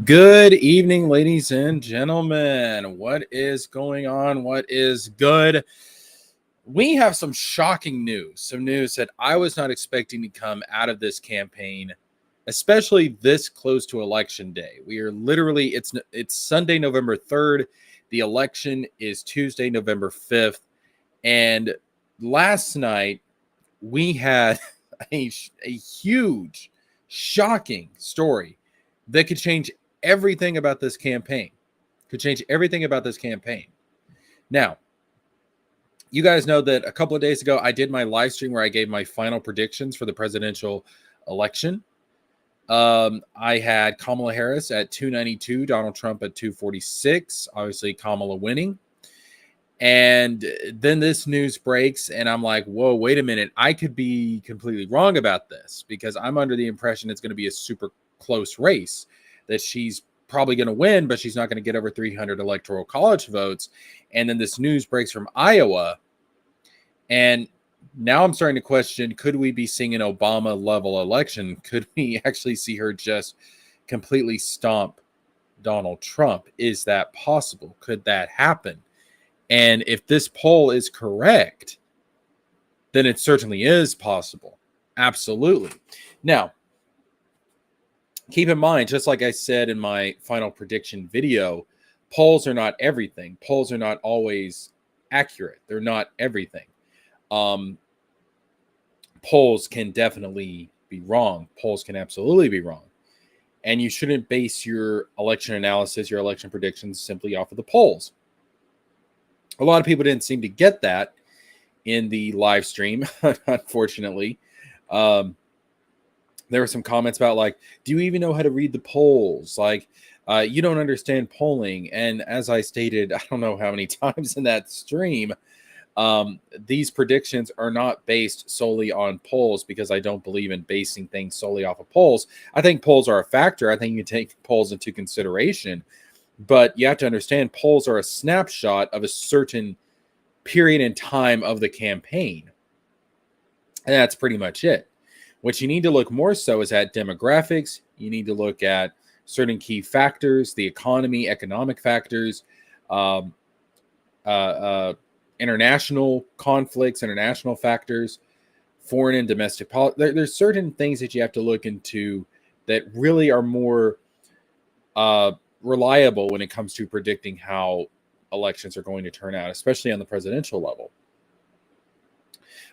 Good evening, ladies and gentlemen. What is going on? What is good? We have some shocking news, some news that I was not expecting to come out of this campaign, especially this close to election day. We are literally, it's Sunday, November 3rd. The election is Tuesday, November 5th. And last night, we had a huge, shocking story that could change everything about this campaign. Now, you guys know that a couple of days ago, I did my live stream where I gave my final predictions for the presidential election. I had Kamala Harris at 292, Donald Trump at 246, obviously Kamala winning. And then this news breaks and I'm like, whoa, wait a minute. I could be completely wrong about this because I'm under the impression it's going to be a super close race, that she's probably going to win, but she's not going to get over 300 electoral college votes. And then this news breaks from Iowa. And now I'm starting to question, could we be seeing an Obama level election? Could we actually see her just completely stomp Donald Trump? Is that possible? Could that happen? And if this poll is correct, then it certainly is possible. Absolutely. Now, keep in mind, just like I said in my final prediction video, polls are not everything. Polls are not always accurate. They're not everything. Polls can definitely be wrong. Polls can absolutely be wrong. And you shouldn't base your election analysis, your election predictions simply off of the polls. A lot of people didn't seem to get that in the live stream, unfortunately. There were some comments about like, do you even know how to read the polls? Like, you don't understand polling. And as I stated, I don't know how many times in that stream, these predictions are not based solely on polls because I don't believe in basing things solely off of polls. I think polls are a factor. I think you take polls into consideration. But you have to understand polls are a snapshot of a certain period in time of the campaign. And that's pretty much it. What you need to look more so is at demographics. You need to look at certain key factors, the economy, economic factors, international conflicts, international factors, foreign and domestic politics. There's certain things that you have to look into that really are more reliable when it comes to predicting how elections are going to turn out, especially on the presidential level.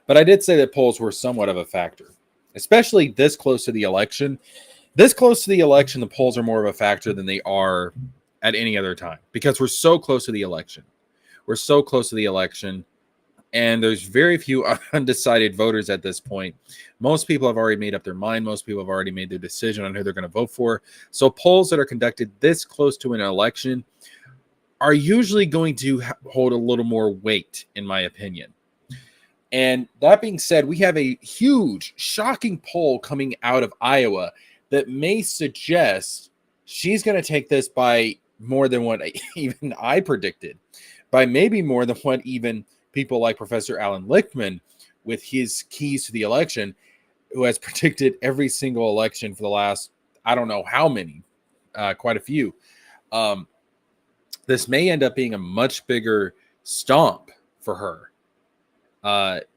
But I did say that polls were somewhat of a factor, especially this close to the election. This close to the election, the polls are more of a factor than they are at any other time because we're so close to the election. We're so close to the election, and there's very few undecided voters at this point. Most people have already made up their mind. Most people have already made their decision on who they're going to vote for. So polls that are conducted this close to an election are usually going to hold a little more weight, in my opinion. And that being said, we have a huge, shocking poll coming out of Iowa that may suggest she's going to take this by more than what even I predicted, by maybe more than what even people like Professor Alan Lichtman, with his keys to the election, who has predicted every single election for the last, I don't know how many, quite a few. This may end up being a much bigger stomp for her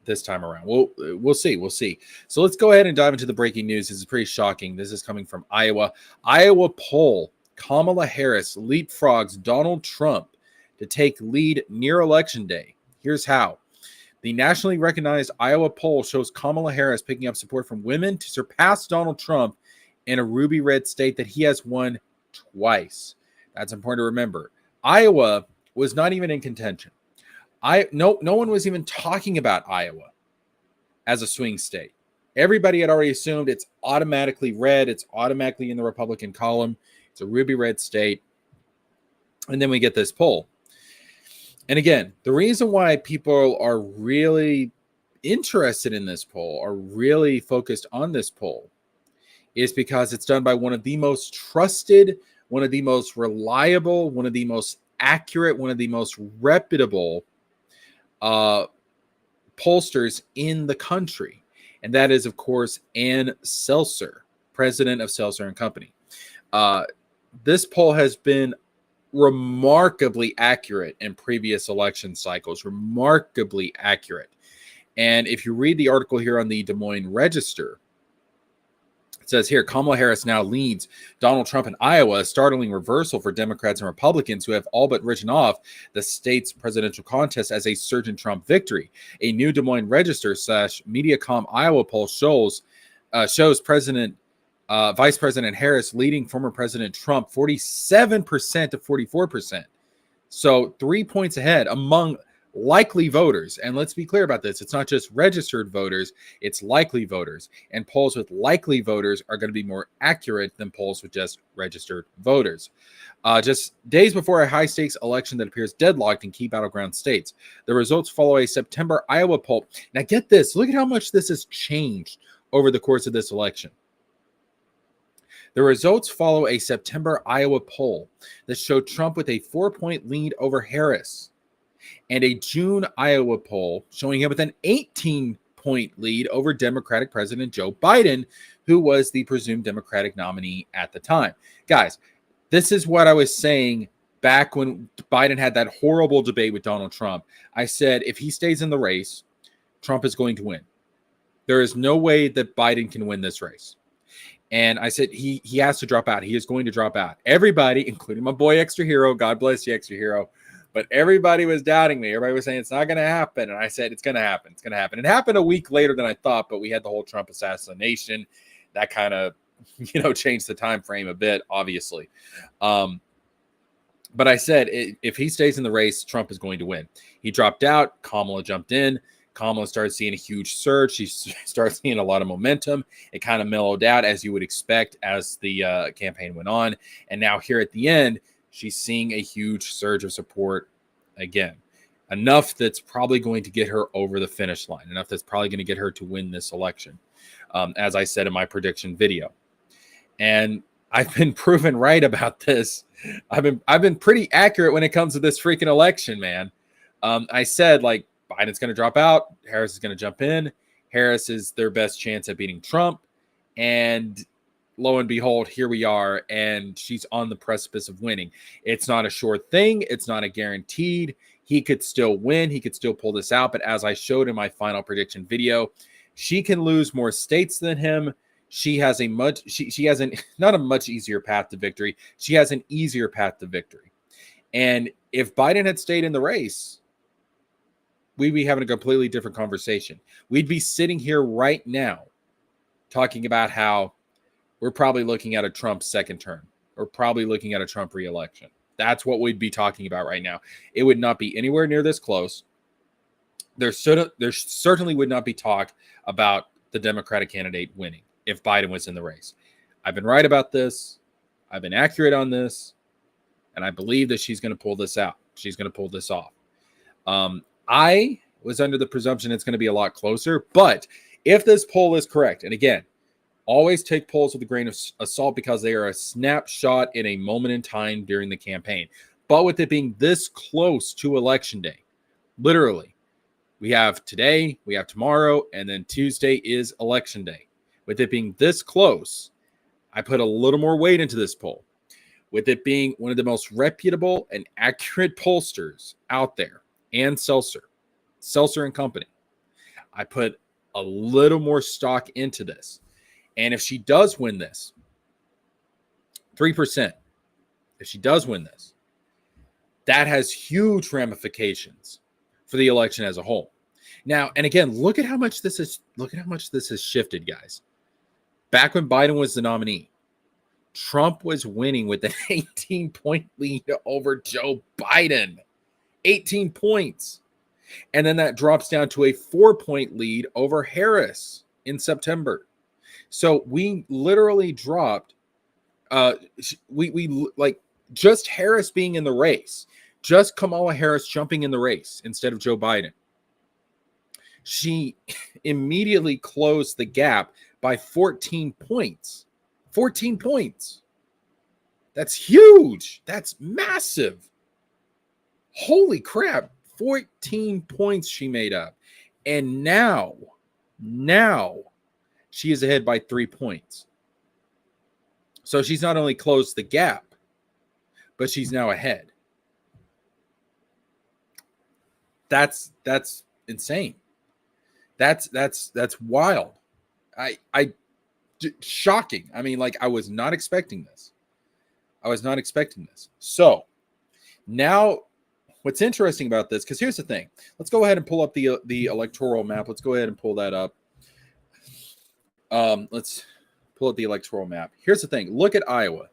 this time around. We'll see. So let's go ahead and dive into the breaking news. This is pretty shocking. This is coming from Iowa. Iowa poll Kamala Harris leapfrogs Donald Trump to take lead near Election Day. Here's how. The nationally recognized Iowa poll shows Kamala Harris picking up support from women to surpass Donald Trump in a ruby red state that he has won twice. That's important to remember. Iowa was not even in contention. No one was even talking about Iowa as a swing state. Everybody had already assumed it's automatically red. It's automatically in the Republican column. It's a ruby red state. And then we get this poll. And again, the reason why people are really interested in this poll, are really focused on this poll, is because it's done by one of the most trusted, one of the most reliable, one of the most accurate, one of the most reputable pollsters in the country. And that is, of course, Ann Seltzer, president of Seltzer and Company. This poll has been remarkably accurate in previous election cycles, remarkably accurate. And if you read the article here on the Des Moines Register, it says here, Kamala Harris now leads Donald Trump in Iowa, a startling reversal for Democrats and Republicans who have all but written off the state's presidential contest as a certain Trump victory. A new Des Moines Register / Mediacom Iowa poll shows Vice President Harris leading former President Trump 47% to 44%. So 3 points ahead among likely voters. And let's be clear about this. It's not just registered voters, it's likely voters. And polls with likely voters are going to be more accurate than polls with just registered voters. Just days before a high-stakes election that appears deadlocked in key battleground states. The results follow a September Iowa poll. Now get this. Look at how much this has changed over the course of this election. The results follow a September Iowa poll that showed Trump with a 4-point lead over Harris, and a June Iowa poll showing him with an 18-point lead over Democratic President Joe Biden, who was the presumed Democratic nominee at the time. Guys, this is what I was saying back when Biden had that horrible debate with Donald Trump. I said, if he stays in the race, Trump is going to win. There is no way that Biden can win this race. And I said, he has to drop out. He is going to drop out. Everybody, including my boy Extra Hero, God bless you, Extra Hero, but everybody was doubting me. Everybody was saying it's not going to happen. And I said, it's going to happen. It's going to happen. It happened a week later than I thought, but we had the whole Trump assassination. That kind of, changed the time frame a bit, obviously. But I said, if he stays in the race, Trump is going to win. He dropped out. Kamala jumped in. Kamala started seeing a huge surge. She started seeing a lot of momentum. It kind of mellowed out, as you would expect, as the campaign went on. And now here at the end, she's seeing a huge surge of support again. Enough that's probably going to get her over the finish line. Enough that's probably going to get her to win this election, as I said in my prediction video. And I've been proven right about this. I've been pretty accurate when it comes to this freaking election, man. I said, Biden's going to drop out. Harris is going to jump in. Harris is their best chance at beating Trump. And lo and behold, here we are. And she's on the precipice of winning. It's not a sure thing. It's not a guaranteed. He could still win. He could still pull this out. But as I showed in my final prediction video, she can lose more states than him. She has not a much easier path to victory. She has an easier path to victory. And if Biden had stayed in the race, we'd be having a completely different conversation. We'd be sitting here right now talking about how we're probably looking at a Trump second term. We're probably looking at a Trump reelection. That's what we'd be talking about right now. It would not be anywhere near this close. There certainly would not be talk about the Democratic candidate winning if Biden was in the race. I've been right about this. I've been accurate on this. And I believe that she's going to pull this out. She's going to pull this off. I was under the presumption it's going to be a lot closer, but if this poll is correct, and again, always take polls with a grain of salt because they are a snapshot in a moment in time during the campaign. But with it being this close to Election Day, literally, we have today, we have tomorrow, and then Tuesday is Election Day. With it being this close, I put a little more weight into this poll. With it being one of the most reputable and accurate pollsters out there, and Seltzer and Company, I put a little more stock into this. And if she does win this, 3%, if she does win this, that has huge ramifications for the election as a whole. Now, and again, look at how much this has shifted, guys. Back when Biden was the nominee, Trump was winning with an 18-point lead over Joe Biden. 18 points. And then that drops down to a 4-point lead over Harris in September. So we literally dropped we like just Harris being in the race, just Kamala Harris jumping in the race instead of Joe Biden. She immediately closed the gap by 14 points. 14 points. That's huge. That's massive. Holy crap. 14 points she made up. And now she is ahead by 3 points. So she's not only closed the gap, but she's now ahead. That's insane. That's wild. Shocking. I mean, like, I was not expecting this. So now what's interesting about this, because here's the thing. Let's go ahead and pull up the electoral map. Let's go ahead and pull that up. Let's pull up the electoral map. Here's the thing. Look at Iowa.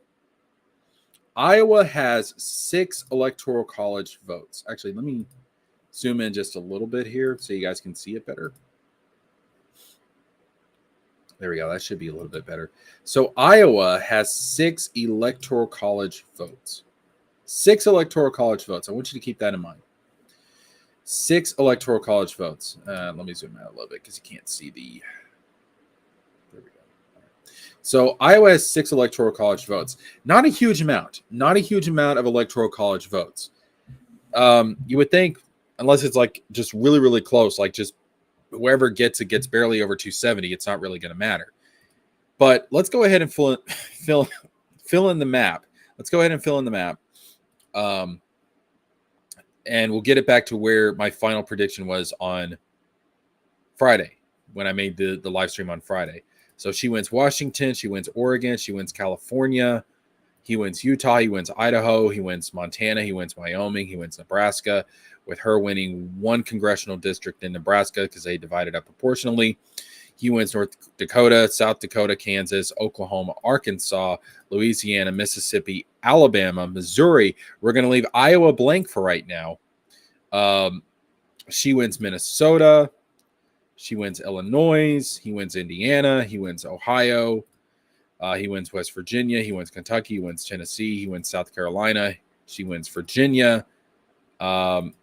Iowa has 6 electoral college votes. Actually, let me zoom in just a little bit here so you guys can see it better. There we go. That should be a little bit better. So Iowa has 6 electoral college votes. 6 electoral college votes. I want you to keep that in mind. 6 electoral college votes. Let me zoom out a little bit because you can't see the... There we go. All right. So Iowa has 6 electoral college votes. Not a huge amount. Not a huge amount of electoral college votes. You would think, unless it's like just really, really close, like just whoever gets it gets barely over 270, it's not really going to matter. But let's go ahead and fill in the map. Let's go ahead and fill in the map. And we'll get it back to where my final prediction was on Friday when I made the live stream on Friday. So she wins Washington, she wins Oregon, she wins California, he wins Utah, he wins Idaho, he wins Montana, he wins Wyoming, he wins Nebraska, with her winning 1 congressional district in Nebraska because they divided up proportionally. He wins North Dakota, South Dakota, Kansas, Oklahoma, Arkansas, Louisiana, Mississippi, Alabama, Missouri. We're going to leave Iowa blank for right now. She wins Minnesota. She wins Illinois. He wins Indiana. He wins Ohio. He wins West Virginia. He wins Kentucky. He wins Tennessee. He wins South Carolina. She wins Virginia.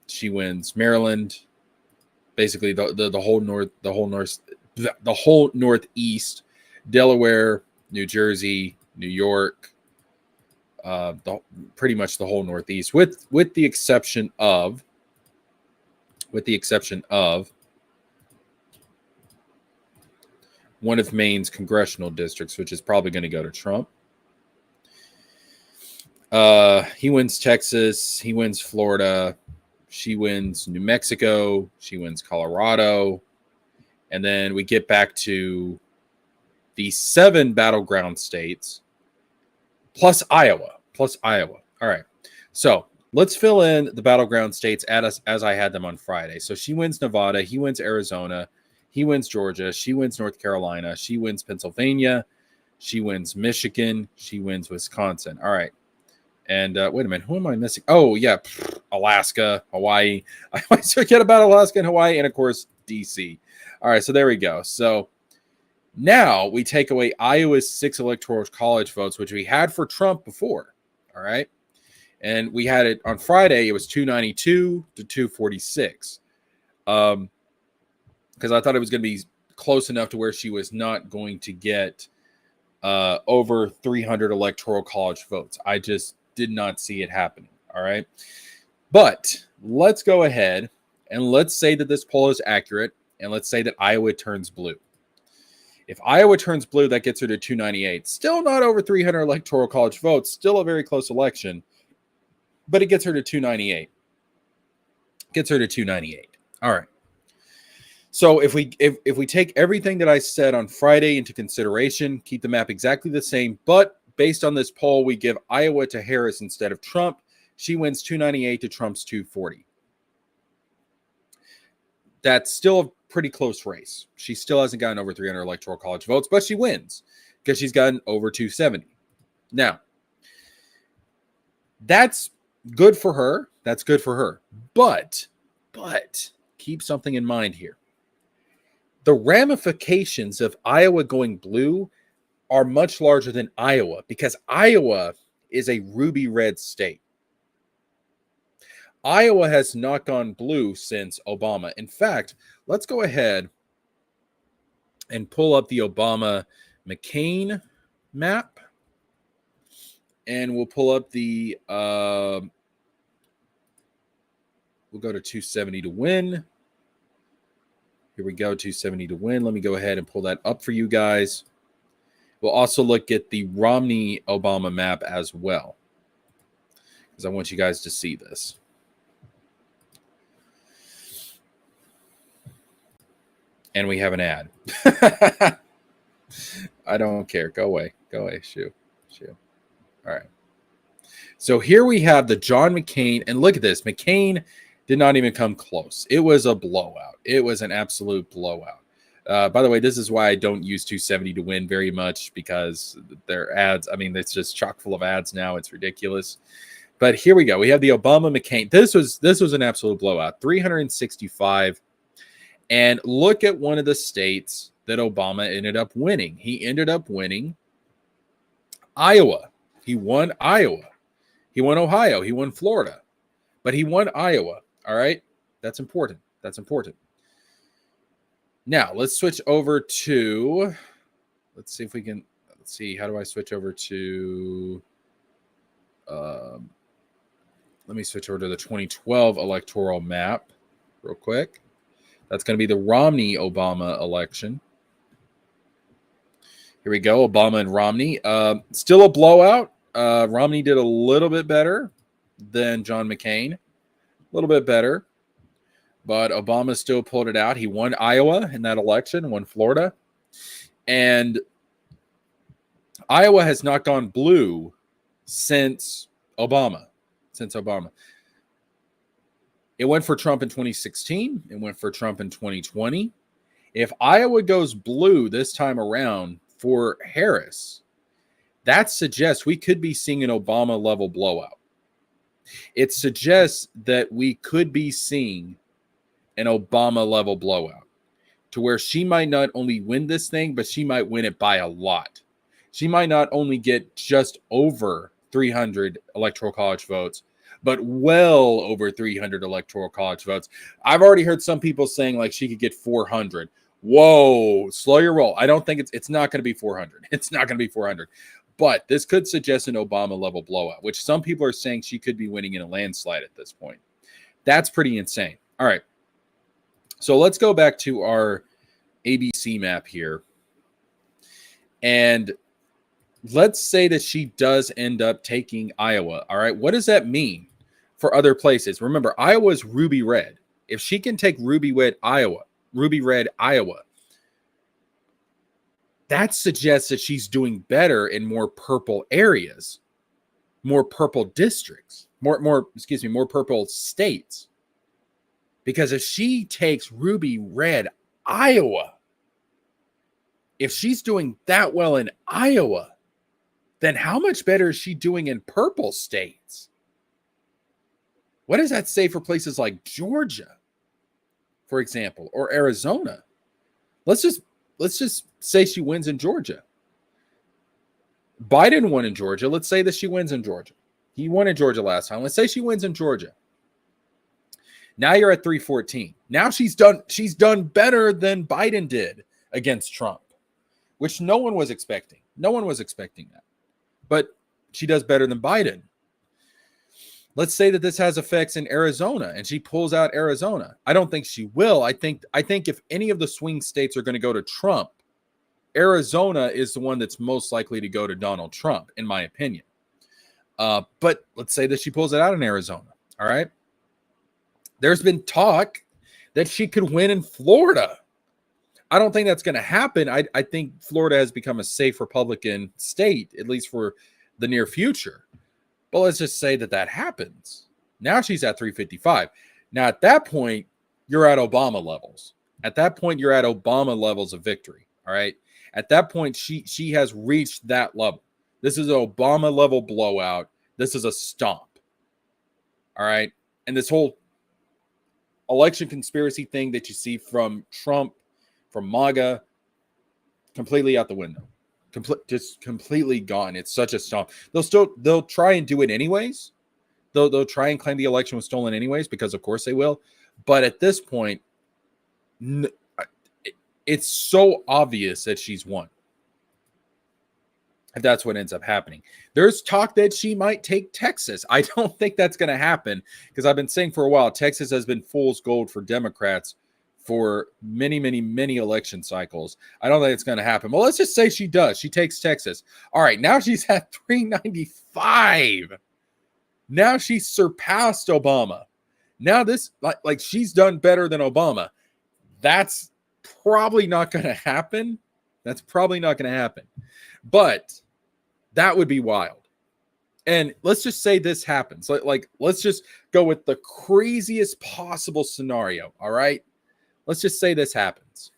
She wins Maryland. Basically, the whole Northeast, Delaware, New Jersey, New York, pretty much the whole Northeast, with the exception of one of Maine's congressional districts, which is probably going to go to Trump. He wins Texas. He wins Florida. She wins New Mexico. She wins Colorado. And then we get back to the 7 battleground states plus Iowa. All right. So let's fill in the battleground states as I had them on Friday. So she wins Nevada. He wins Arizona. He wins Georgia. She wins North Carolina. She wins Pennsylvania. She wins Michigan. She wins Wisconsin. All right. And wait a minute, who am I missing? Oh, yeah, Alaska, Hawaii. I always forget about Alaska and Hawaii, and, of course, D.C. All right, so there we go. So now we take away Iowa's 6 electoral college votes, which we had for Trump before, all right? And we had it on Friday. It was 292 to 246 because I thought it was going to be close enough to where she was not going to get over 300 electoral college votes. I just did not see it happening. All right. But let's go ahead and let's say that this poll is accurate. And let's say that Iowa turns blue. If Iowa turns blue, that gets her to 298. Still not over 300 electoral college votes. Still a very close election. But it gets her to 298. All right. So if we take everything that I said on Friday into consideration, keep the map exactly the same, but based on this poll, we give Iowa to Harris instead of Trump. She wins 298 to Trump's 240. That's still a pretty close race. She still hasn't gotten over 300 electoral college votes, but she wins because she's gotten over 270. Now, that's good for her. That's good for her. But keep something in mind here. The ramifications of Iowa going blue are much larger than Iowa because Iowa is a ruby red state. Iowa has not gone blue since Obama. In fact, let's go ahead and pull up the Obama-McCain map. And we'll pull up the, we'll go to 270 to win. Here we go, 270 to win. Let me go ahead and pull that up for you guys. We'll also look at the Romney-Obama map as well, because I want you guys to see this. And we have an ad. I don't care. Go away. Go away. Shoo. All right. So here we have the John McCain. And look at this. McCain did not even come close. It was a blowout. It was an absolute blowout. By the way, this is why I don't use 270 to win very much, because their ads, I mean, it's just chock full of ads now. It's ridiculous. But here we go. We have the Obama-McCain. This was an absolute blowout. 365. And look at one of the states that Obama ended up winning. He ended up winning Iowa. He won Iowa. He won Ohio. He won Florida. But he won Iowa. All right? That's important. That's important. Now, let's switch over to, let's see if we can, let's see, how do I switch over to, let me switch over to the 2012 electoral map real quick. That's going to be the Romney-Obama election. Here we go, Obama and Romney. Still a blowout. Romney did a little bit better than John McCain. A little bit better. But Obama still pulled it out. He won Iowa in that election, won Florida. And Iowa has not gone blue since Obama. It went for Trump in 2016. It went for Trump in 2020. If Iowa goes blue this time around for Harris, that suggests we could be seeing an Obama-level blowout. It suggests that we could be seeing an Obama-level blowout to where she might not only win this thing, but she might win it by a lot. She might not only get just over 300 electoral college votes, but well over 300 electoral college votes. I've already heard some people saying like she could get 400. Whoa, slow your roll. I don't think it's not going to be 400. It's not going to be 400. But this could suggest an Obama-level blowout, which some people are saying she could be winning in a landslide at this point. That's pretty insane. All right. So let's go back to our ABC map here. And let's say that she does end up taking Iowa. All right. What does that mean for other places? Remember, Iowa's ruby red. If she can take ruby red Iowa, that suggests that she's doing better in more purple areas, more purple districts, more purple states. Because if she takes ruby red Iowa, if she's doing that well in Iowa, then how much better is she doing in purple states? What does that say for places like Georgia, for example, or Arizona? Let's just say she wins in Georgia. Biden won in Georgia. Let's say that she wins in Georgia. He won in Georgia last time. Let's say she wins in Georgia. Now you're at 314. Now she's done better than Biden did against Trump, which no one was expecting. No one was expecting that. But she does better than Biden. Let's say that this has effects in Arizona and she pulls out Arizona. I don't think she will. I think if any of the swing states are going to go to Trump, Arizona is the one that's most likely to go to Donald Trump, in my opinion. But let's say that she pulls it out in Arizona. All right. There's been talk that she could win in Florida. I don't think that's going to happen. I think Florida has become a safe Republican state, at least for the near future. But let's just say that happens. Now she's at 355. Now, at that point, you're at Obama levels. At that point, you're at Obama levels of victory. All right. At that point, she has reached that level. This is an Obama level blowout. This is a stomp. All right. And this whole election conspiracy thing that you see from Trump, from MAGA, completely out the window. Just completely gone. It's such a stomp. They'll try and do it anyways. They'll try and claim the election was stolen anyways, because of course they will. But at this point, it's so obvious that she's won. If that's what ends up happening. There's talk that she might take Texas. I don't think that's going to happen, because I've been saying for a while, Texas has been fool's gold for Democrats for many, many, many election cycles. I don't think it's going to happen. Well, let's just say she does. She takes Texas. All right, now she's at 395. Now she's surpassed Obama. Now this, like she's done better than Obama. That's probably not going to happen. That's probably not going to happen. But that would be wild. And let's just say this happens. Let's just go with the craziest possible scenario. All right. Let's just say this happens.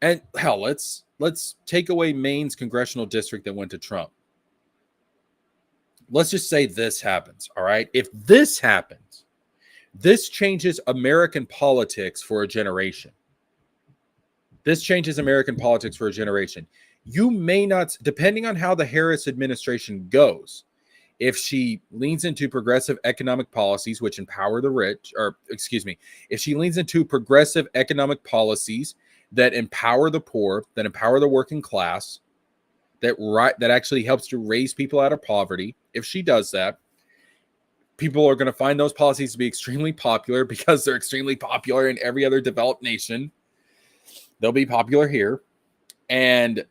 And hell, let's take away Maine's congressional district that went to Trump. Let's just say this happens. All right. If this happens, this changes American politics for a generation. This changes American politics for a generation. You may not, depending on how the Harris administration goes, if she leans into progressive economic policies, which empower the rich, if she leans into progressive economic policies that empower the poor, that empower the working class, that actually helps to raise people out of poverty, if she does that, people are going to find those policies to be extremely popular, because they're extremely popular in every other developed nation. They'll be popular here. And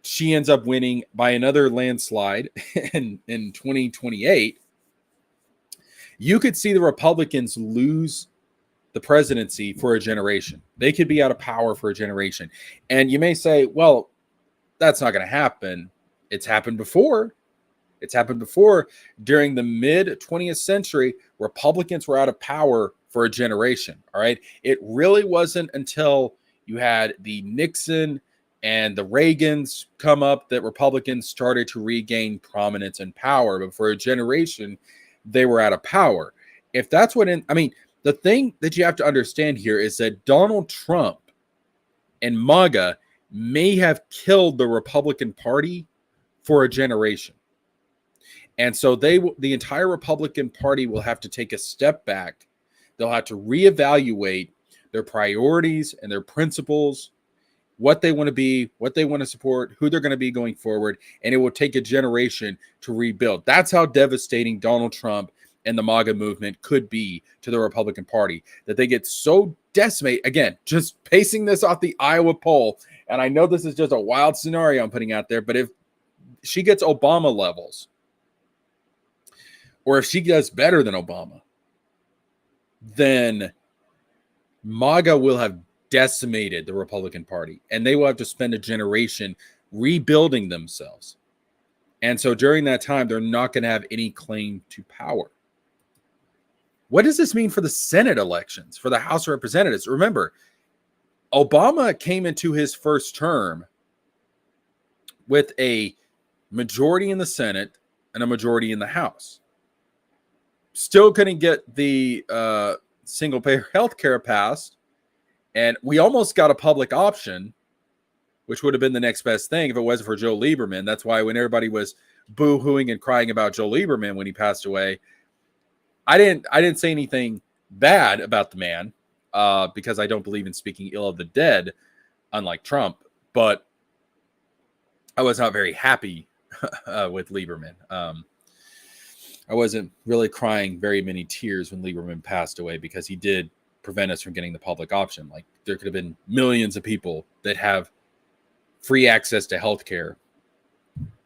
she ends up winning by another landslide in 2028. You could see the Republicans lose the presidency for a generation. They could be out of power for a generation. And you may say, well, that's not going to happen. It's happened before. It's happened before. During the mid-20th century, Republicans were out of power for a generation. All right. It really wasn't until you had the Nixon and the Reagans come up that Republicans started to regain prominence and power. But for a generation, they were out of power. If that's what, the thing that you have to understand here is that Donald Trump and MAGA may have killed the Republican Party for a generation. And so the entire Republican Party will have to take a step back. They'll have to reevaluate their priorities and their principles, what they want to be, what they want to support, who they're going to be going forward. And it will take a generation to rebuild. That's how devastating Donald Trump and the MAGA movement could be to the Republican Party, that they get so decimated. Again, just basing this off the Iowa poll. And I know this is just a wild scenario I'm putting out there, but if she gets Obama levels, or if she does better than Obama, then MAGA will have decimated the Republican Party, and they will have to spend a generation rebuilding themselves. And so during that time, they're not going to have any claim to power. What does this mean for the Senate elections, for the House of Representatives? Remember, Obama came into his first term with a majority in the Senate and a majority in the House. Still couldn't get the single-payer health care passed, and we almost got a public option, which would have been the next best thing if it wasn't for Joe Lieberman. That's why when everybody was boo-hooing and crying about Joe Lieberman when he passed away, I didn't say anything bad about the man because I don't believe in speaking ill of the dead, unlike Trump. But I was not very happy with Lieberman. I wasn't really crying very many tears when Lieberman passed away, because he did prevent us from getting the public option. Like, there could have been millions of people that have free access to healthcare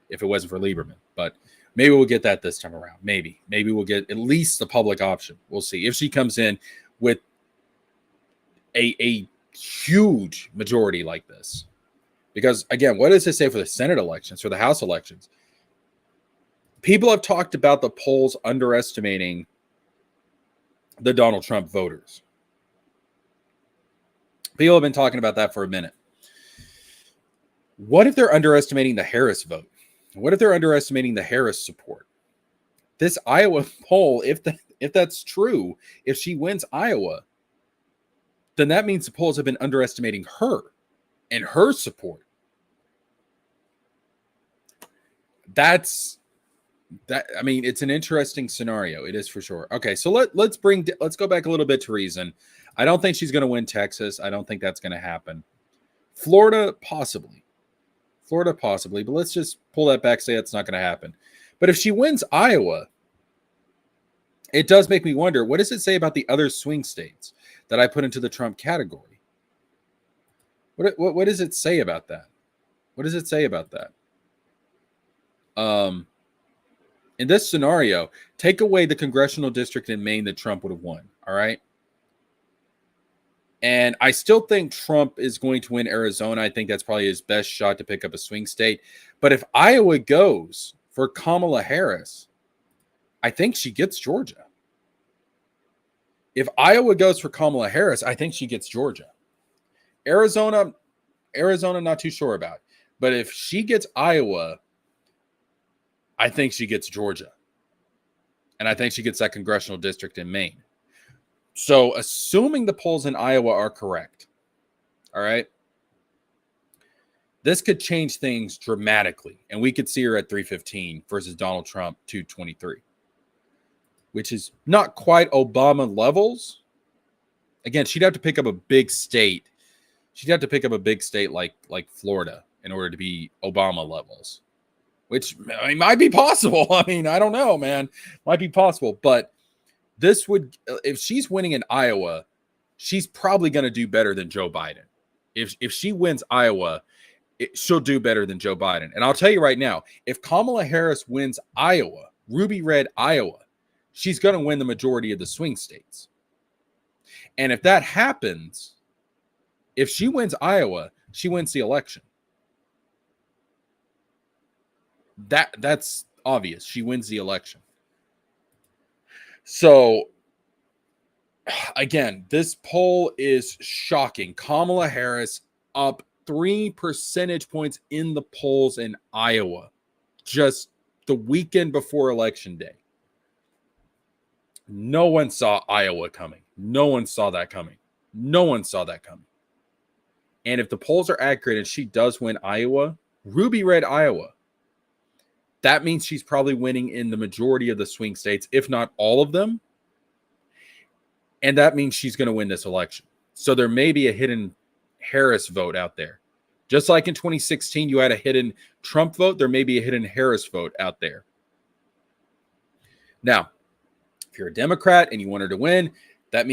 if it wasn't for Lieberman. But maybe we'll get that this time around. Maybe we'll get at least the public option. We'll see if she comes in with a huge majority like this. Because, again, what does this say for the Senate elections, for the House elections? People have talked about the polls underestimating the Donald Trump voters. People have been talking about that for a minute. What if they're underestimating the Harris vote? What if they're underestimating the Harris support? This Iowa poll, if that's true, if she wins Iowa, then that means the polls have been underestimating her and her support. It's an interesting scenario. It is for sure. Okay, so let's go back a little bit to reason. I don't think she's going to win Texas. I don't think that's going to happen. Florida, possibly, but let's just pull that back, say it's not going to happen. But if she wins Iowa, it does make me wonder, what does it say about the other swing states that I put into the Trump category? What does it say about that? What does it say about that? In this scenario, take away the congressional district in Maine that Trump would have won. All right. And I still think Trump is going to win Arizona. I think that's probably his best shot to pick up a swing state. But if Iowa goes for Kamala Harris, I think she gets Georgia. If Iowa goes for Kamala Harris, I think she gets Georgia. Arizona, not too sure about. But if she gets Iowa, I think she gets Georgia. And I think she gets that congressional district in Maine. So assuming the polls in Iowa are correct, all right, this could change things dramatically. And we could see her at 315 versus Donald Trump 223, which is not quite Obama levels. Again, she'd have to pick up a big state. She'd have to pick up a big state like Florida in order to be Obama levels, which might be possible. I mean, I don't know, man. Might be possible. But this would, if she's winning in Iowa, she's probably going to do better than Joe Biden. If she wins Iowa, she'll do better than Joe Biden. And I'll tell you right now, if Kamala Harris wins Iowa, ruby red Iowa, she's going to win the majority of the swing states. And if that happens, if she wins Iowa, she wins the election. That's obvious. She wins the election. So, again, this poll is shocking. Kamala Harris up 3 percentage points in the polls in Iowa just the weekend before Election Day. No one saw Iowa coming. No one saw that coming. No one saw that coming. And if the polls are accurate and she does win Iowa, ruby red Iowa, that means she's probably winning in the majority of the swing states, if not all of them. And that means she's going to win this election. So there may be a hidden Harris vote out there. Just like in 2016, you had a hidden Trump vote, there may be a hidden Harris vote out there. Now, if you're a Democrat and you want her to win, that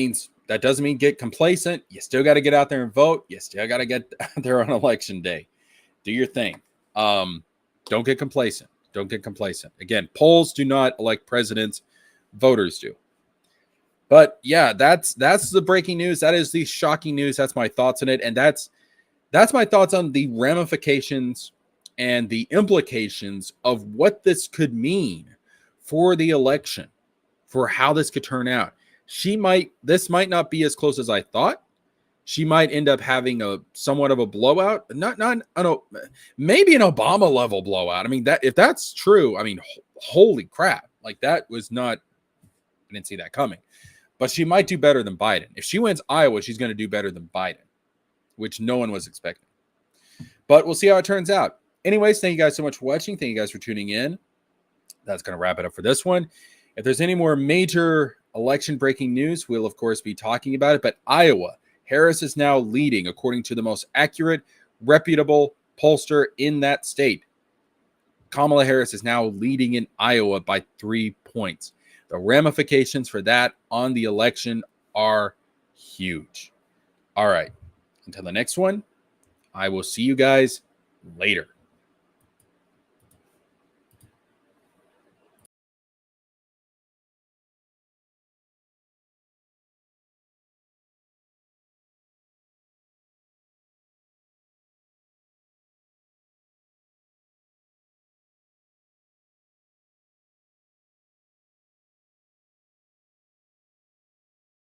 doesn't mean get complacent. You still got to get out there and vote. You still got to get out there on Election Day. Do your thing. Don't get complacent. Don't get complacent. Again, polls do not elect presidents. Voters do. But yeah, that's the breaking news. That is the shocking news. That's my thoughts on it. And that's my thoughts on the ramifications and the implications of what this could mean for the election, for how this could turn out. This might not be as close as I thought. She might end up having a somewhat of a blowout. Maybe an Obama level blowout. I mean, if that's true, I mean, holy crap. Like I didn't see that coming. But she might do better than Biden. If she wins Iowa, she's going to do better than Biden, which no one was expecting. But we'll see how it turns out. Anyways, thank you guys so much for watching. Thank you guys for tuning in. That's going to wrap it up for this one. If there's any more major election breaking news, we'll, of course, be talking about it. But Iowa, Harris is now leading, according to the most accurate, reputable pollster in that state. Kamala Harris is now leading in Iowa by 3 points. The ramifications for that on the election are huge. All right. Until the next one, I will see you guys later.